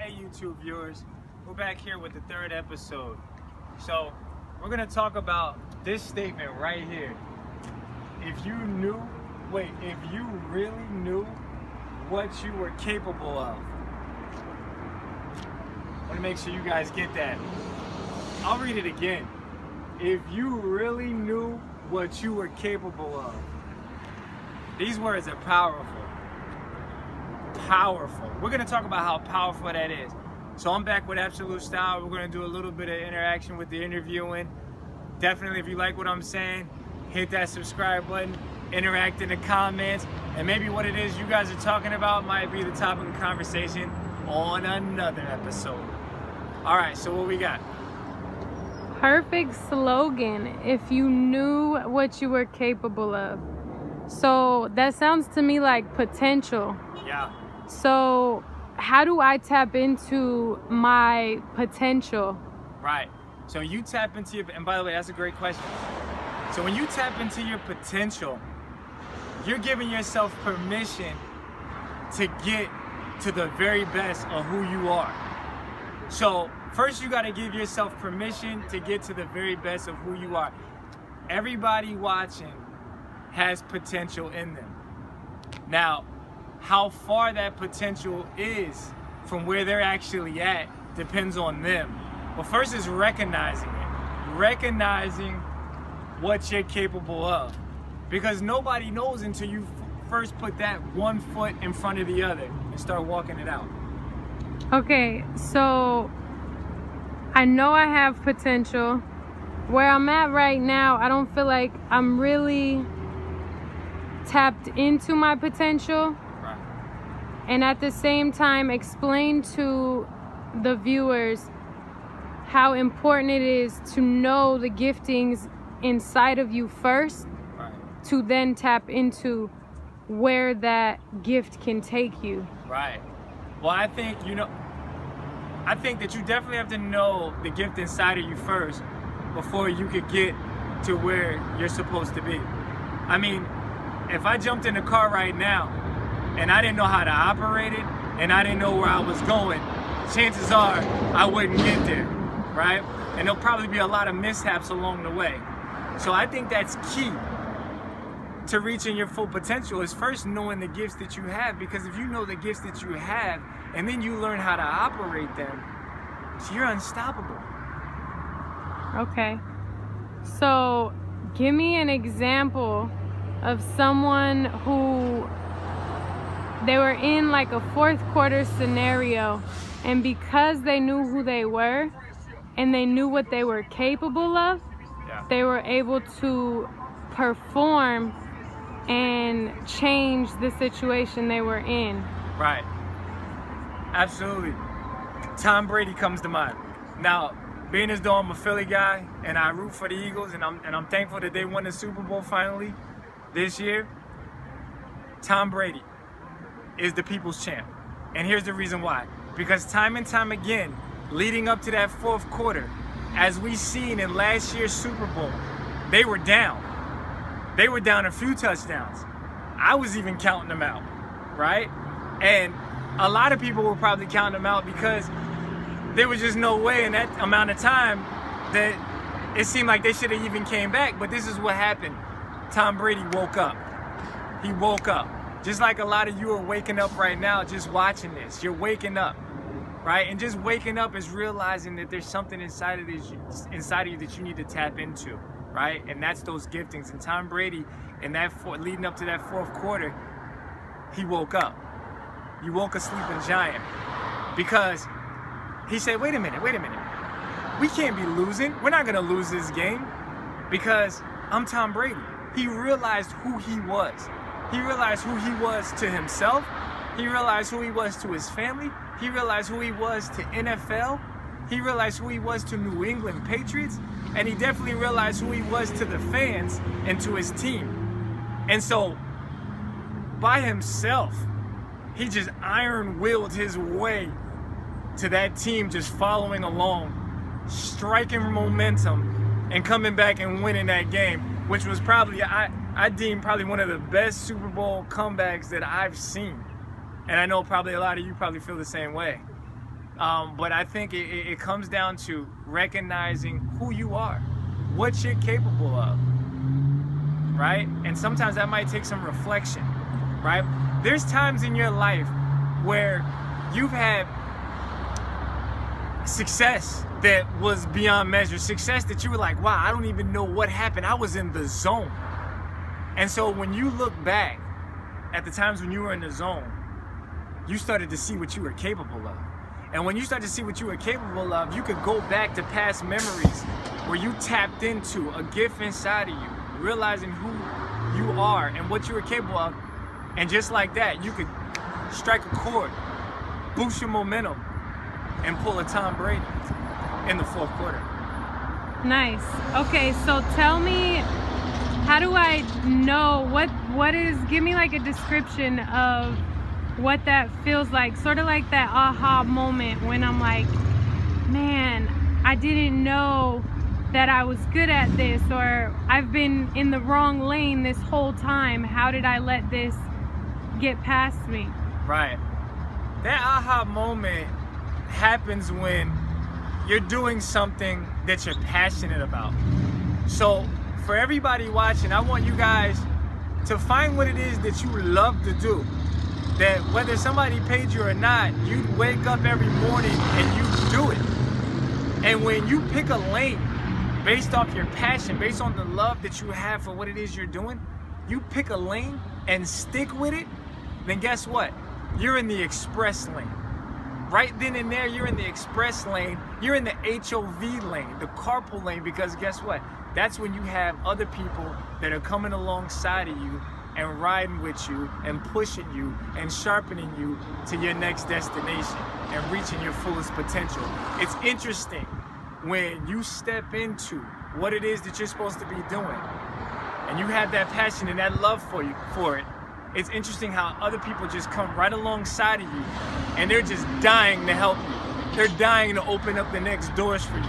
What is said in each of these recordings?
Hey YouTube viewers, we're back here with the third episode. So we're gonna talk about this statement right here. If you really knew what you were capable of. I wanna make sure you guys get that. I'll read it again. If you really knew what you were capable of. These words are powerful. Powerful. We're going to talk about how powerful that is. So I'm back with Absalutestyle. We're going to do a little bit of interaction with the interviewing. Definitely, if you like what I'm saying, hit that subscribe button, interact in the comments, and maybe what it is you guys are talking about might be the topic of conversation on another episode. All right, so what we got? Perfect slogan, if you knew what you were capable of. So that sounds to me like potential. Yeah. So how do I tap into my potential? Right. So you tap into your, and by the way, that's a great question. So when you tap into your potential, you're giving yourself permission to get to the very best of who you are. So first you got to give yourself permission to get to the very best of who you are. Everybody watching has potential in them. Now, how far that potential is from where they're actually at depends on them. But first is recognizing it. Recognizing what you're capable of. Because nobody knows until you first put that one foot in front of the other and start walking it out. Okay, so I know I have potential. Where I'm at right now, I don't feel like I'm really tapped into my potential. And at the same time, explain to the viewers how important it is to know the giftings inside of you first, to then tap into where that gift can take you. Right. Well, I think that you definitely have to know the gift inside of you first before you could get to where you're supposed to be. I mean, if I jumped in the car right now and I didn't know how to operate it, and I didn't know where I was going, chances are I wouldn't get there, right? And there'll probably be a lot of mishaps along the way. So I think that's key to reaching your full potential, is first knowing the gifts that you have, because if you know the gifts that you have, and then you learn how to operate them, you're unstoppable. Okay. So give me an example of someone who they were in like a fourth quarter scenario, and because they knew who they were and they knew what they were capable of, they were able to perform and change the situation they were in. Right. Absolutely. Tom Brady comes to mind. Now, being as though I'm a Philly guy and I root for the Eagles, and I'm thankful that they won the Super Bowl finally this year, Tom Brady is the people's champ. And here's the reason why. Because time and time again, leading up to that fourth quarter, as we seen in last year's Super Bowl, they were down. They were down a few touchdowns. I was even counting them out, right? And a lot of people were probably counting them out because there was just no way in that amount of time that it seemed like they should have even came back. But this is what happened. Tom Brady woke up. He woke up. Just like a lot of you are waking up right now just watching this. You're waking up, right? And just waking up is realizing that there's something inside of you that you need to tap into, right? And that's those giftings. And Tom Brady, in that leading up to that fourth quarter, he woke up. He woke a sleeping giant, because he said, wait a minute. We can't be losing. We're not going to lose this game because I'm Tom Brady. He realized who he was. He realized who he was to himself. He realized who he was to his family. He realized who he was to NFL. He realized who he was to New England Patriots. And he definitely realized who he was to the fans and to his team. And so, by himself, he just iron-willed his way to that team, just following along, striking momentum, and coming back and winning that game, which was probably, I deem probably one of the best Super Bowl comebacks that I've seen. And I know probably a lot of you probably feel the same way. But I think it comes down to recognizing who you are, what you're capable of, right? And sometimes that might take some reflection, right? There's times in your life where you've had success that was beyond measure, success that you were like, wow, I don't even know what happened. I was in the zone. And so when you look back at the times when you were in the zone, you started to see what you were capable of. And when you start to see what you were capable of, you could go back to past memories where you tapped into a gift inside of you, realizing who you are and what you were capable of. And just like that, you could strike a chord, boost your momentum, and pull a Tom Brady in the fourth quarter. Nice. Okay, so tell me, how do I know what is, give me like a description of what that feels like, sort of like that aha moment when I'm like, man, I didn't know that I was good at this, or I've been in the wrong lane this whole time. How did I let this get past me? Right. That aha moment happens when you're doing something that you're passionate about. So for everybody watching, I want you guys to find what it is that you love to do. That whether somebody paid you or not, you'd wake up every morning and you do it. And when you pick a lane based off your passion, based on the love that you have for what it is you're doing, you pick a lane and stick with it, then guess what? You're in the express lane. Right then and there, you're in the express lane. You're in the HOV lane, the carpool lane, because guess what? That's when you have other people that are coming alongside of you and riding with you and pushing you and sharpening you to your next destination and reaching your fullest potential. It's interesting when you step into what it is that you're supposed to be doing and you have that passion and that love for it. It's interesting how other people just come right alongside of you and they're just dying to help you. They're dying to open up the next doors for you.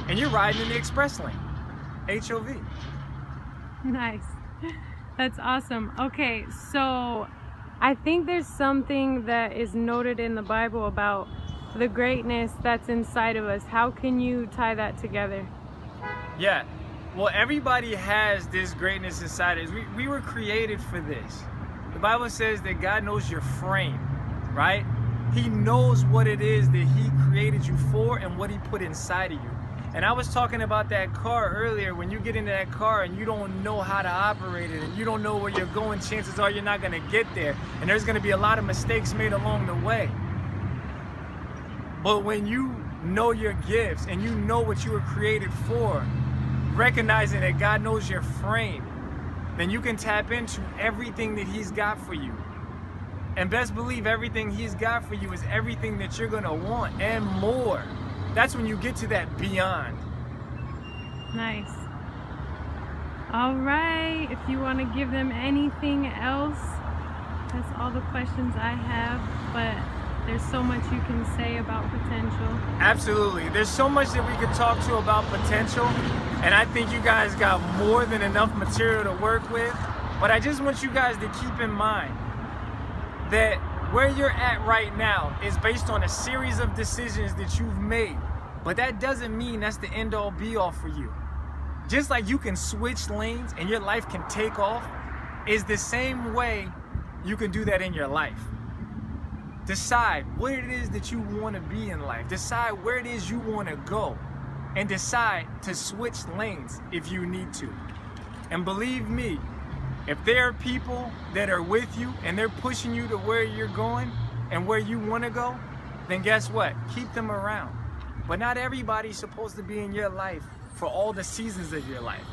And you're riding in the express lane, HOV. Nice. That's awesome. Okay, so I think there's something that is noted in the Bible about the greatness that's inside of us. How can you tie that together? Yeah. Well, everybody has this greatness inside us. We were created for this. The Bible says that God knows your frame, right? He knows what it is that He created you for and what He put inside of you. And I was talking about that car earlier. When you get into that car and you don't know how to operate it and you don't know where you're going, chances are you're not going to get there. And there's going to be a lot of mistakes made along the way. But when you know your gifts and you know what you were created for, recognizing that God knows your frame, then you can tap into everything that He's got for you. And best believe everything He's got for you is everything that you're going to want and more. That's when you get to that beyond. Nice. All right. If you want to give them anything else, that's all the questions I have. But there's so much you can say about potential. Absolutely. There's so much that we could talk to about potential. And I think you guys got more than enough material to work with. But I just want you guys to keep in mind that where you're at right now is based on a series of decisions that you've made. But that doesn't mean that's the end all be all for you. Just like you can switch lanes and your life can take off, is the same way you can do that in your life. Decide what it is that you want to be in life. Decide where it is you want to go. And decide to switch lanes if you need to. And believe me, if there are people that are with you and they're pushing you to where you're going and where you want to go, then guess what? Keep them around. But not everybody's supposed to be in your life for all the seasons of your life.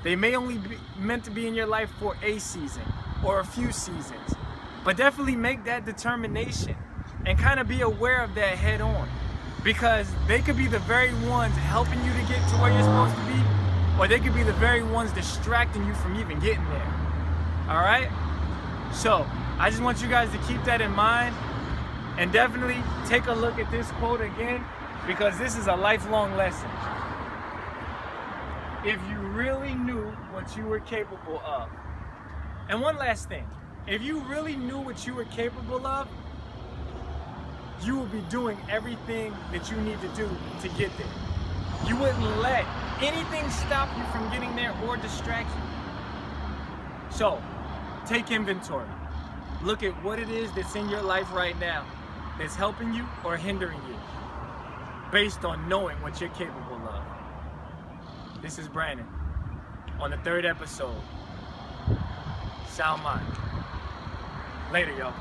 They may only be meant to be in your life for a season or a few seasons. But definitely make that determination and kind of be aware of that head on. Because they could be the very ones helping you to get to where you're supposed to be, or they could be the very ones distracting you from even getting there. All right? So I just want you guys to keep that in mind and definitely take a look at this quote again, because this is a lifelong lesson. If you really knew what you were capable of. And one last thing, if you really knew what you were capable of, you will be doing everything that you need to do to get there. You wouldn't let anything stop you from getting there or distract you. So, take inventory. Look at what it is that's in your life right now that's helping you or hindering you based on knowing what you're capable of. This is Brandon on the 3rd episode. SoundMind. Later, y'all.